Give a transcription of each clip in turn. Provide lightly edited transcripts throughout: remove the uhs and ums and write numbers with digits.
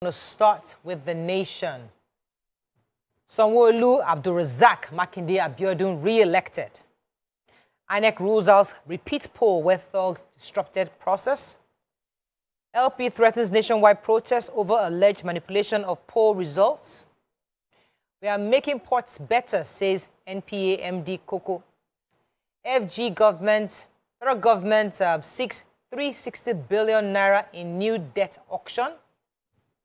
going to start with the nation. Sanwo-Olu Abdulrazak Makinde Abiodun re-elected. INEC rules out repeat poll where thugs disrupted process. LP threatens nationwide protest over alleged manipulation of poll results. We are making ports better, says NPA MD Koko. FG government, federal government seeks 360 billion naira in new debt auction.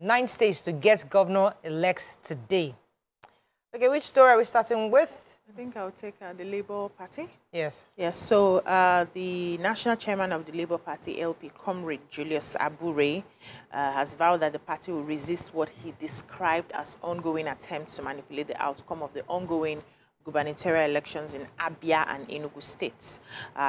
9 states to get governor-elects today. Okay, which story are we starting with? I think I'll take the Labour Party. Yes. Yes, so the national chairman of the Labour Party, LP, Comrade Julius Abure, has vowed that the party will resist what he described as ongoing attempts to manipulate the outcome of the ongoing gubernatorial elections in Abia and Enugu states.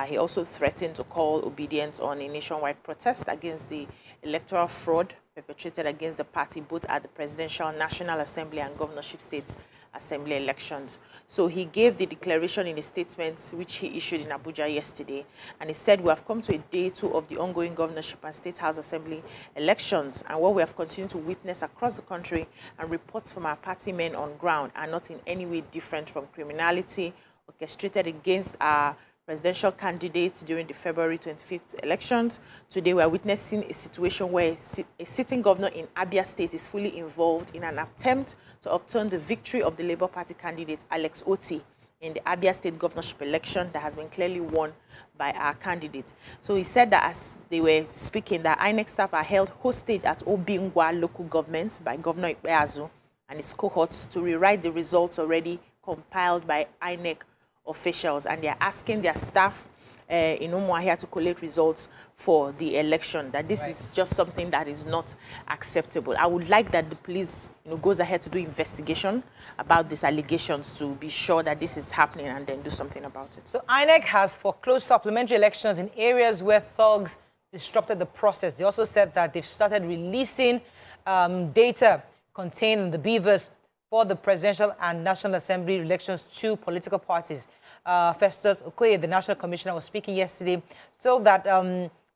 He also threatened to call obedience on a nationwide protest against the electoral fraud perpetrated against the party both at the presidential, National Assembly and governorship state assembly elections. So he gave the declaration in a statement which he issued in Abuja yesterday, and he said, we have come to a day 2 of the ongoing governorship and state house assembly elections, and what we have continued to witness across the country and reports from our party men on ground are not in any way different from criminality orchestrated against our presidential candidates during the February 25th elections. Today, we are witnessing a situation where a sitting governor in Abia State is fully involved in an attempt to overturn the victory of the Labour Party candidate, Alex Oti, in the Abia State governorship election that has been clearly won by our candidate. So he said that as they were speaking, that INEC staff are held hostage at Obingwa local government by Governor Ikpeazu and his cohorts to rewrite the results already compiled by INEC officials, and they are asking their staff in Umuahia to collect results for the election. That this is just something that is not acceptable. I would like that the police, goes ahead to do investigation about these allegations to be sure that this is happening and then do something about it. So INEC has foreclosed supplementary elections in areas where thugs disrupted the process. They also said that they've started releasing data contained in the beavers for the presidential and National Assembly elections to political parties. Festus Okoye, the National Commissioner, was speaking yesterday, so that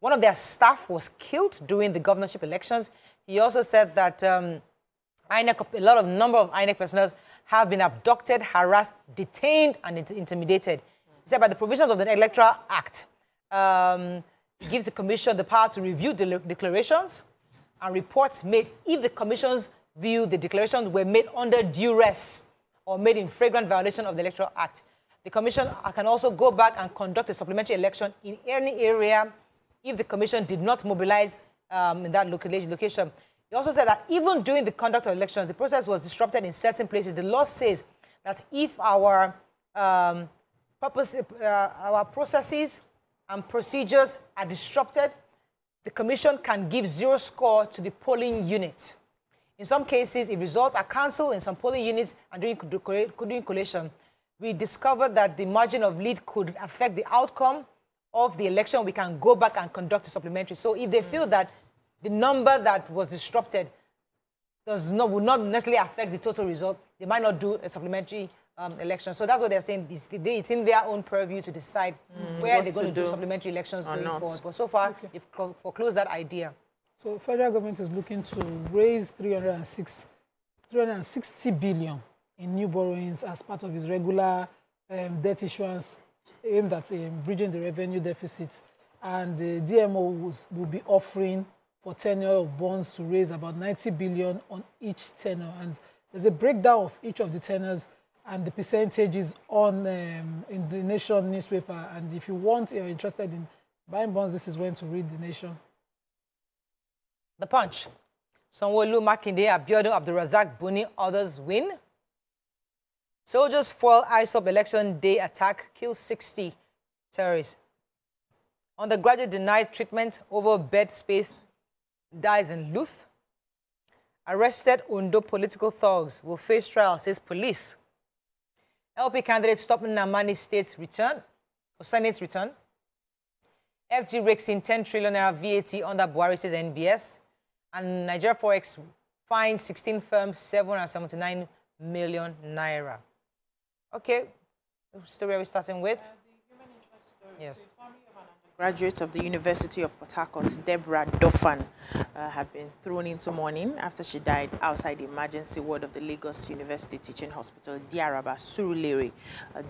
one of their staff was killed during the governorship elections. He also said that a number of INEC personnel have been abducted, harassed, detained, and intimidated. He said by the provisions of the Electoral Act, it gives the Commission the power to review declarations and reports made if the Commission's view the declarations were made under duress or made in flagrant violation of the Electoral Act. The Commission can also go back and conduct a supplementary election in any area if the Commission did not mobilize in that location. He also said that even during the conduct of elections, the process was disrupted in certain places. The law says that if our processes and procedures are disrupted, the Commission can give 0 score to the polling unit. In some cases, if results are cancelled in some polling units and during collation, we discovered that the margin of lead could affect the outcome of the election. We can go back and conduct a supplementary. So if they feel that the number that was disrupted will not necessarily affect the total result, they might not do a supplementary election. So that's what they're saying. It's in their own purview to decide where they're going to do supplementary elections going forward. But so far, they've foreclosed that idea. So federal government is looking to raise 360 billion in new borrowings as part of its regular debt issuance aimed at bridging the revenue deficit. And the DMO will be offering for tenure of bonds to raise about 90 billion on each tenure. And there's a breakdown of each of the tenures and the percentages on in the Nation newspaper. And if you're interested in buying bonds, this is when to read the Nation. The Punch. Sanwo-Olu, Makinde, Abiodun, Abdulrazak, Buni, others win. Soldiers foil ISOP election day attack, kills 60 terrorists. Undergraduate denied treatment over bed space, dies in LUTH. Arrested Ondo political thugs will face trial, says police. LP candidate stopping Namani State's return, or Senate's return. FG rakes in 10 trillion naira VAT under Buhari, says NBS. And Nigeria Forex fined 16 firms 779 million naira. Okay, the story we're starting with? The human interest story. Yes. The family of an Graduate of the University of Port Harcourt, Deborah Doofan, has been thrown into mourning after she died outside the emergency ward of the Lagos University Teaching Hospital, Idi-Araba, Surulere,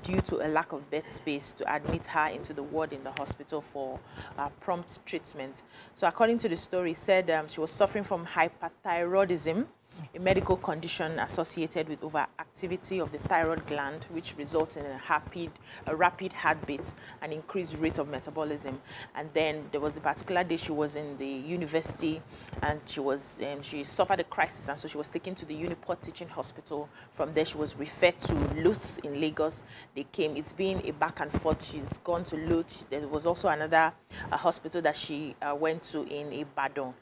due to a lack of bed space to admit her into the ward in the hospital for prompt treatment. So according to the story, it said she was suffering from hyperthyroidism, a medical condition associated with overactivity of the thyroid gland, which results in a rapid heartbeat and increased rate of metabolism. And then there was a particular day she was in the university, and she suffered a crisis, and so she was taken to the Uniport Teaching Hospital. From there, she was referred to LUTH in Lagos. It's been a back and forth. She's gone to LUTH. There was also another hospital that she went to in Ibadan.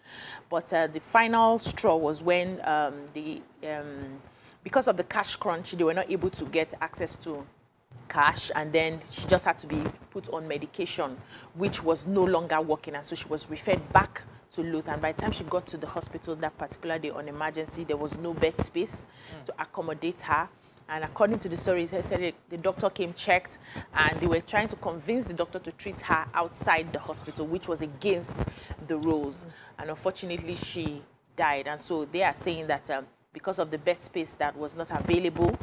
But the final straw was when because of the cash crunch, they were not able to get access to cash, and then she just had to be put on medication, which was no longer working, and so she was referred back to LUTH. And by the time she got to the hospital that particular day on emergency, there was no bed space to accommodate her. And according to the story, they said the doctor came, checked, and they were trying to convince the doctor to treat her outside the hospital, which was against the rules. And unfortunately, she died. And so they are saying that because of the bed space that was not available,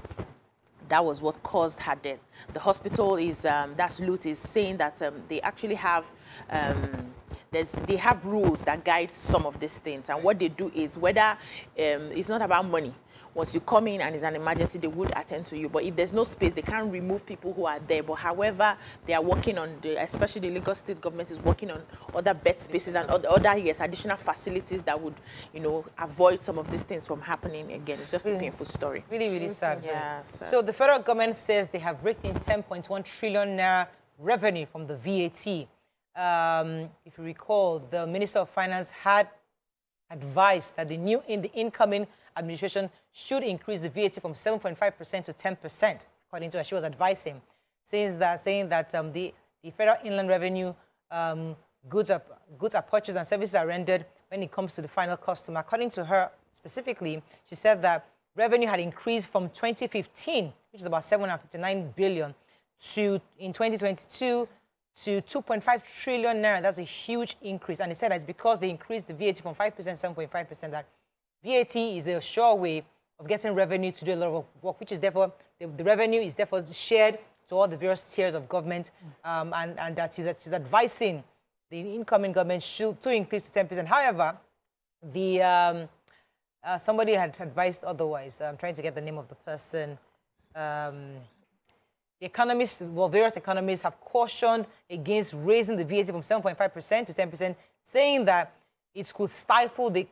that was what caused her death. The hospital is, that's LUTH, is saying that they actually have, they have rules that guide some of these things. And what they do is, whether it's not about money. Once you come in and it's an emergency, they would attend to you. But if there's no space, they can't remove people who are there. But however, they are working on, especially the Lagos State government is working on other bed spaces and other, yes, additional facilities that would, avoid some of these things from happening again. It's just a painful story. Really, really sad. Yeah, so the federal government says they have raked in 10.1 trillion naira revenue from the VAT. If you recall, the Minister of Finance had advised that the incoming administration should increase the VAT from 7.5% to 10%, according to her. She was advising, saying that the federal inland revenue goods are purchased and services are rendered when it comes to the final customer. According to her specifically, she said that revenue had increased from 2015, which is about 759 billion, in 2022 to 2.5 trillion naira. That's a huge increase. And they said that it's because they increased the VAT from 5% to 7.5%, that VAT is a sure way of getting revenue to do a lot of work, which is therefore, the revenue is therefore shared to all the various tiers of government, and that she's advising the incoming government to increase to 10%. However, somebody had advised otherwise. I'm trying to get the name of the person. The economists, various economists have cautioned against raising the VAT from 7.5% to 10%, saying that it could stifle the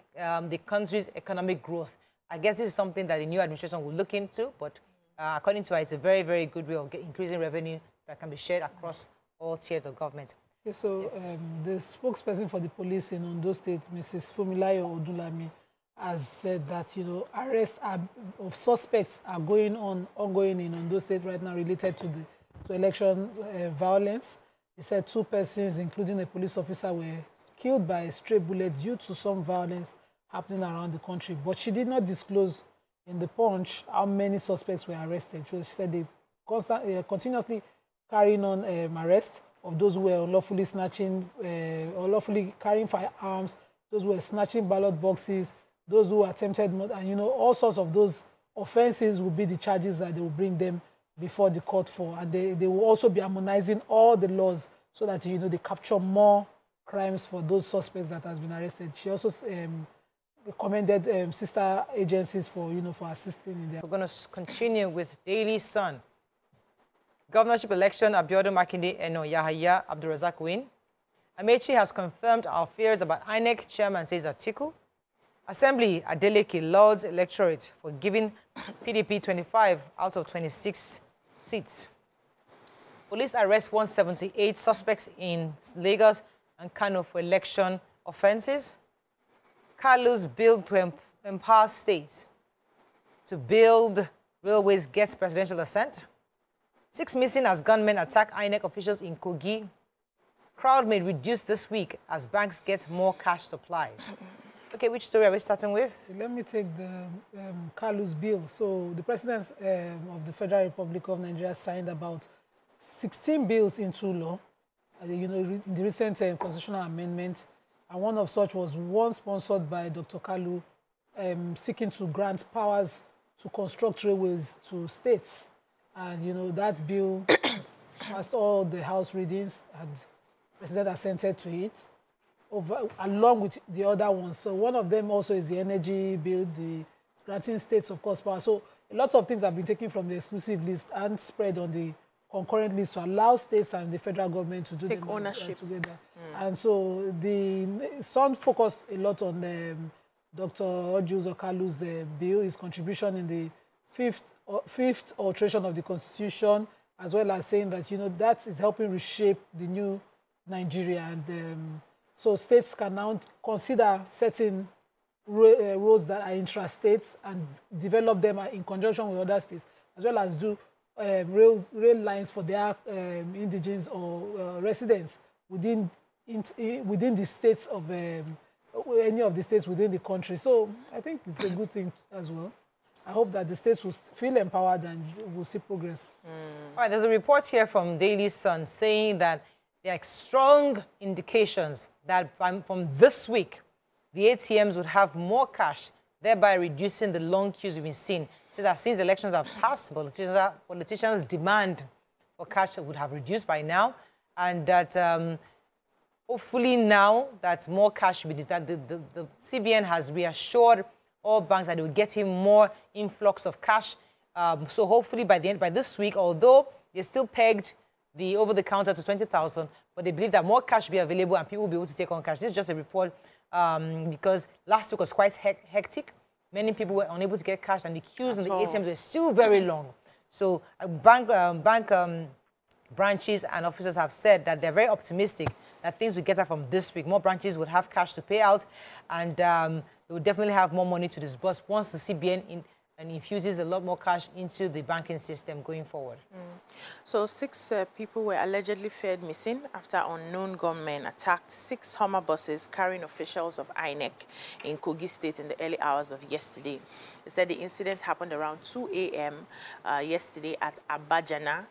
country's economic growth. I guess this is something that the new administration will look into, but according to her, it's a very, very good way of increasing revenue that can be shared across all tiers of government. Okay, so yes. The spokesperson for the police in Ondo State, Mrs. Fumilayo Odunlami, has said that, arrests of suspects are ongoing in Ondo State right now related to election violence. He said 2 persons, including a police officer, were killed by a stray bullet due to some violence happening around the country. But she did not disclose in the Punch how many suspects were arrested. She said they continuously carrying on arrests of those who were unlawfully carrying firearms, those who were snatching ballot boxes, those who attempted murder, and all sorts of those offenses will be the charges that they will bring them before the court for. And they will also be harmonizing all the laws so that they capture more crimes for those suspects that has been arrested. She also commended sister agencies for assisting in their. We're going to continue with Daily Sun. Governorship election, Abiodun Makinde Eno Yahaya Abdulrazak win. Amechi has confirmed our fears about INEC, chairman says Atiku. Assembly Adeleke lauds electorate for giving PDP 25 out of 26 seats. Police arrest 178 suspects in Lagos and Kano for election offenses. Carlos bill to empower states to build railways gets presidential assent. 6 missing as gunmen attack INEC officials in Kogi. Crowd may reduce this week as banks get more cash supplies. Okay, which story are we starting with? Let me take the Carlos bill. So the President of the Federal Republic of Nigeria signed about 16 bills into law you know, in the recent constitutional amendment. And one of such was one sponsored by Dr. Kalu, seeking to grant powers to construct railways to states. And, you know, that bill passed all the House readings and the President assented to it, along with the other ones. So one of them also is the energy bill, the granting states, of course, power. So a lot of things have been taken from the exclusive list and spread on the concurrent list to allow states and the federal government to do take them ownership together. And so the Sun focused a lot on Dr. Ojuzo Kalu's bill, his contribution in the fifth alteration of the Constitution, as well as saying that, you know, that is helping reshape the new Nigeria. And so states can now consider certain roads that are intra-states and develop them in conjunction with other states, as well as do rail lines for their indigenes or residents within the states of any of the states within the country. So I think it's a good thing as well. I hope that the states will feel empowered and will see progress. All right, there's a report here from Daily Sun saying that there are strong indications that from this week, the ATMs would have more cash, thereby reducing the long queues we've been seeing. So that since elections have passed, politicians' demand for cash would have reduced by now, and that hopefully now that more cash will be that the CBN has reassured all banks that they will get him more influx of cash. So hopefully by this week, although they still pegged the over-the-counter to 20,000, but they believe that more cash will be available and people will be able to take on cash. This is just a report because last week was quite hectic. Many people were unable to get cash and the queues in the ATMs were still very long. So bank branches and officers have said that they're very optimistic that things will get out from this week. More branches would have cash to pay out, and they will definitely have more money to disburse once the CBN infuses a lot more cash into the banking system going forward. So 6 people were allegedly feared missing after unknown gunmen attacked 6 Hummer buses carrying officials of INEC in Kogi State in the early hours of yesterday. They said the incident happened around 2 a.m. Yesterday at Abajana.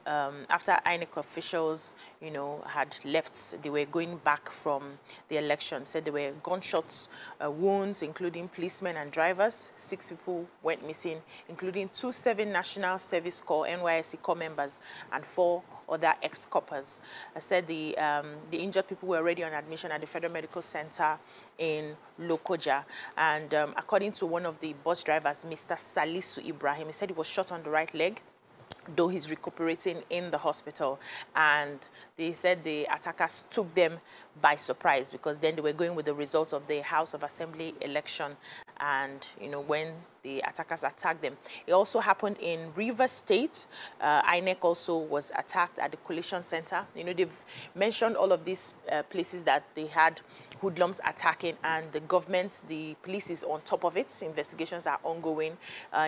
After INEC officials, you know, had left, they were going back from the election. Said there were gunshots, wounds, including policemen and drivers. 6 people went missing, including 2 serving National Service Corps, NYSC Corps members, and 4 other ex-coppers. I said the injured people were already on admission at the Federal Medical Center in Lokoja. And according to one of the bus drivers, Mr. Salisu Ibrahim, he said he was shot on the right leg, though he's recuperating in the hospital. And they said the attackers took them by surprise because then they were going with the results of the House of Assembly election. And, you know, when the attackers attacked them. It also happened in Rivers State. INEC also was attacked at the Coalition Center. You know, they've mentioned all of these places that they had hoodlums attacking, and the government, the police is on top of it. Investigations are ongoing.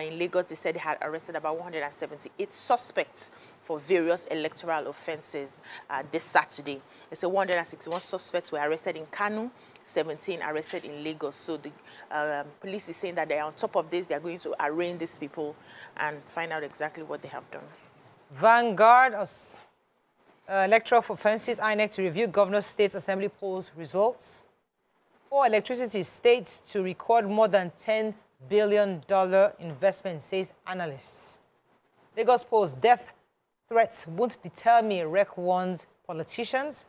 In Lagos, they said they had arrested about 178 suspects for various electoral offenses this Saturday. They said 161 suspects were arrested in Kanu, 17 arrested in Lagos. So the police is saying that they are on top of this. They are going to arraign these people and find out exactly what they have done. Vanguard electoral offenses, INEC to review Governor State Assembly polls results. For electricity, states to record more than $10 billion investment, says analysts. Lagos polls, death threats won't deter me, REC warns politicians.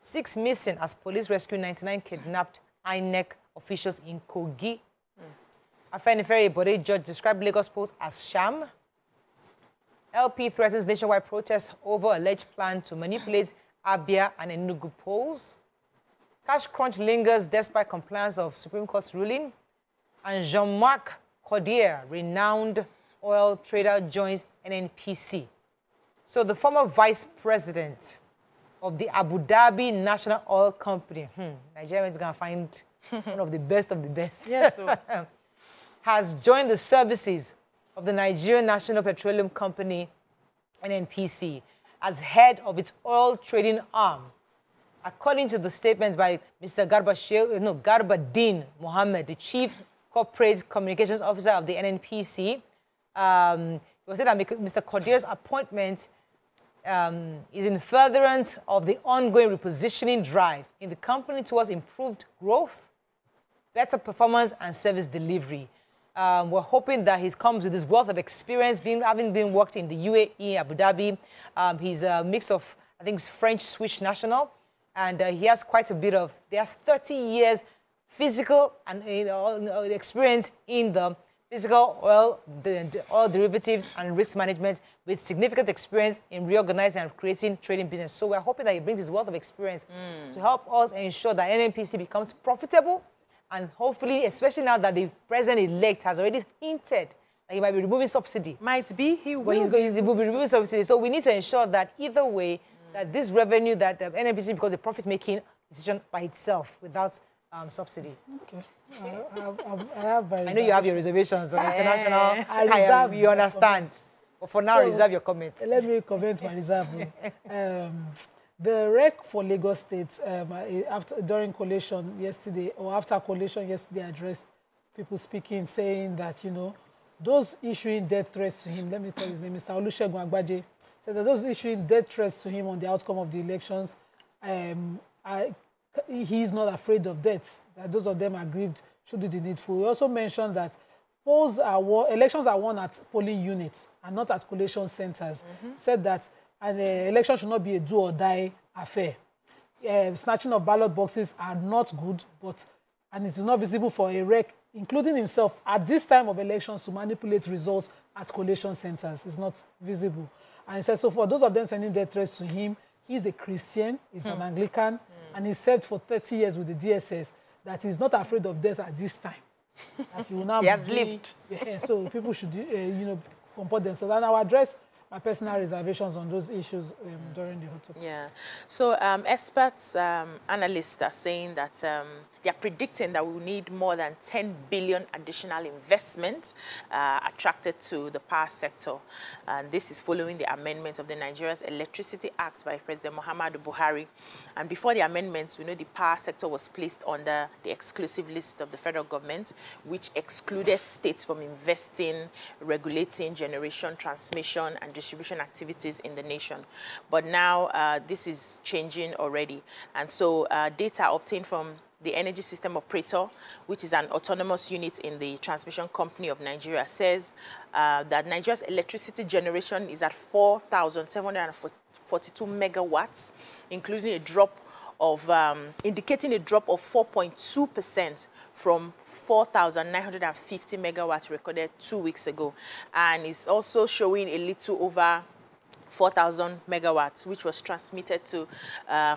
6 missing as police rescue 99 kidnapped INEC officials in Kogi. Afenifere Bode judge described Lagos polls as sham. LP threatens nationwide protests over alleged plan to manipulate Abia and Enugu polls. Cash crunch lingers despite compliance of Supreme Court's ruling. And Jean-Marc Cordier, renowned oil trader, joins NNPC. So the former vice president of the Abu Dhabi National Oil Company, Nigeria is going to find one of the best of the best, yes, so. has joined the services of the Nigerian National Petroleum Company, NNPC, as head of its oil trading arm. According to the statements by Mr. Garbadin Mohammed, the Chief Corporate Communications Officer of the NNPC, it was said that Mr. Cordier's appointment is in furtherance of the ongoing repositioning drive in the company towards improved growth, better performance, and service delivery. We're hoping that he comes with his wealth of experience, having been worked in the UAE, Abu Dhabi. He's a mix of, I think, French, Swiss national, and he has quite a bit of, there's 30 years physical and experience in the physical oil derivatives and risk management, with significant experience in reorganizing and creating trading business. So we're hoping that he brings his wealth of experience to help us ensure that NNPC becomes profitable, and hopefully, especially now that the president-elect has already hinted that he might be removing subsidy. Might be, he will. Well, he will be removing subsidy. So we need to ensure that either way, that this revenue, that the NNPC becomes a profit-making decision by itself without subsidy. Okay. I have I know you have your reservations on international. You understand. But for now, reserve your comment. Let me comment my reserve. The rec for Lagos State, during collation yesterday, or after collation yesterday, addressed people speaking, saying that, you know, those issuing death threats to him, let me call his name, Mr. Olusegun Agbaje, said that those issuing death threats to him on the outcome of the elections, he's not afraid of death, that those of them aggrieved should do the needful. He also mentioned that elections are won at polling units and not at collation centers. Said that an election should not be a do-or-die affair. Snatching of ballot boxes are not good, and it is not visible for a rec, including himself, at this time of elections, to manipulate results at collation centers. It's not visible. And he said, so for those of them sending death threats to him, he's a Christian, he's an Anglican, and he served for 30 years with the DSS, that he's not afraid of death at this time. As he will now he has lived. Yeah, so people should, you know, comport themselves. And I'll address my personal reservations on those issues during the hot topic. Yeah. So experts, analysts are saying that they are predicting that we will need more than 10 billion additional investment attracted to the power sector. And this is following the amendment of the Nigeria's Electricity Act by President Muhammadu Buhari. And before the amendments, we know the power sector was placed under the exclusive list of the federal government, which excluded states from investing, regulating generation, transmission, and distribution activities in the nation. But now this is changing already. And so data obtained from the Energy System Operator, which is an autonomous unit in the Transmission Company of Nigeria, says that Nigeria's electricity generation is at 4,742 megawatts, including a drop of, indicating a drop of 4.2% from 4,950 megawatts recorded 2 weeks ago. And it's also showing a little over 4,000 megawatts, which was transmitted to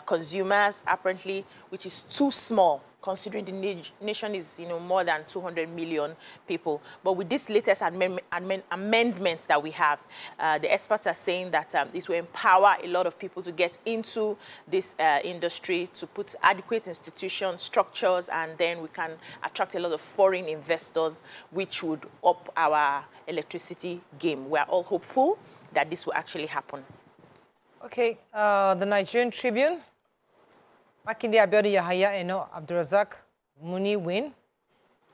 consumers, apparently, which is too small, considering the nation is, you know, more than 200 million people. But with this latest amendments that we have, the experts are saying that it will empower a lot of people to get into this industry, to put adequate institutions, structures, and then we can attract a lot of foreign investors, which would up our electricity game. We are all hopeful that this will actually happen. Okay, the Nigerian Tribune. Makinde Abiodun Yahaya Eno Abdurazak Muni win.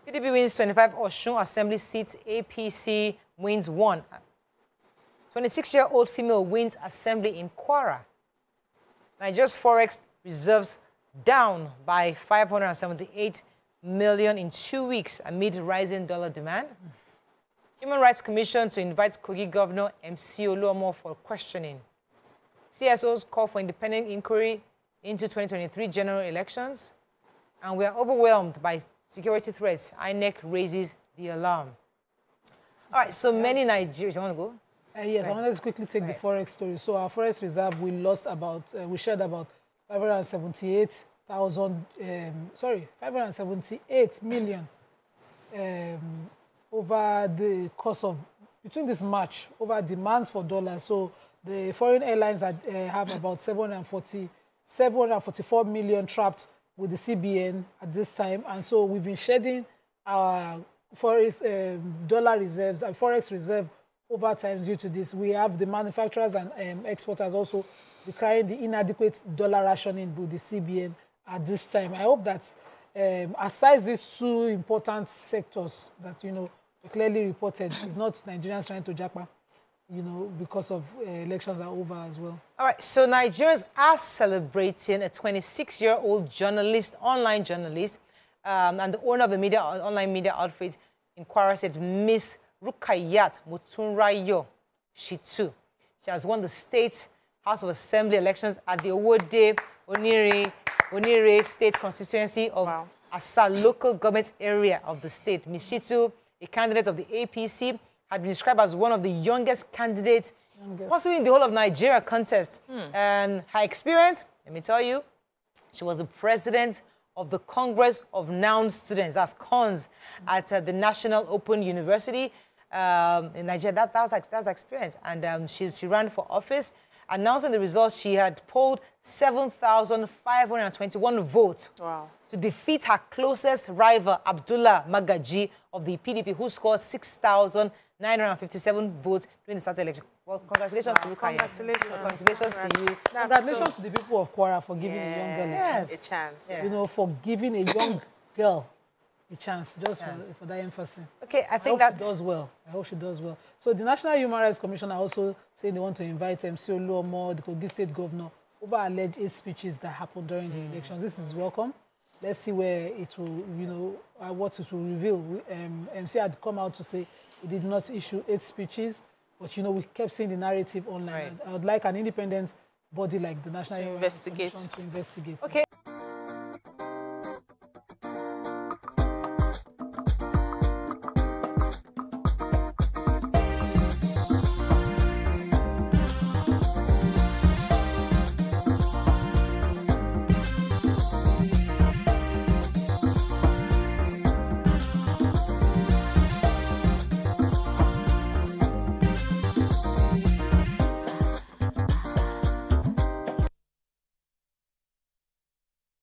PDP wins 25 Osun Assembly seats. APC wins 1. 26-year-old female wins Assembly in Kwara. Nigeria's Forex reserves down by 578 million in 2 weeks amid rising dollar demand. Human Rights Commission to invite Kogi Governor MC Oluomo for questioning. CSOs call for independent inquiry into 2023 general elections. And we are overwhelmed by security threats. INEC raises the alarm. All right, so many Nigerians. You want to go? Yes, right. I want to quickly take the Forex story. So our Forex reserve, we lost about, we shared about 578 million over the course of, between this March, over demands for dollars. So the foreign airlines have about 744 million trapped with the CBN at this time. And so we've been shedding our Forex dollar reserves and Forex reserve over time due to this. We have the manufacturers and exporters also decrying the inadequate dollar rationing with the CBN at this time. I hope that aside these two important sectors that, you know, clearly reported, it's not Nigerians trying to jackpot. you know, because of elections are over as well. All right, so Nigerians are celebrating a 26-year-old journalist, online journalist, and the owner of the online media outfit in Kwara State, Miss Rukayat Mutunrayo Shitu. She has won the State House of Assembly elections at the Owode Onire State Constituency of Asa local government area of the state. Miss Shitu, a candidate of the APC, had been described as one of the youngest candidates, possibly in the whole of Nigeria contest. And her experience, let me tell you, she was the president of the Congress of Noun Students, that's CONS, at the National Open University in Nigeria. That's her experience. And she ran for office. Announcing the results, she had polled 7,521 votes to defeat her closest rival, Abdullah Magaji of the PDP, who scored 6,957 votes during the Saturday election. Well, congratulations to you, Congratulations to you. Congratulations to the people of Kwara for giving a young girl a chance. You know, for giving a young girl a chance, just for that emphasis. Okay, I think that does well. I hope she does well. So the National Human Rights Commission are also saying they want to invite MC Oluomo, the Kogi State Governor, over alleged hate speeches that happened during the elections. This is welcome. Let's see where it will, you know, what it will reveal. MC had come out to say he did not issue hate speeches, but, you know, we kept seeing the narrative online. I would like an independent body like the National Human Rights Commission to investigate. Okay.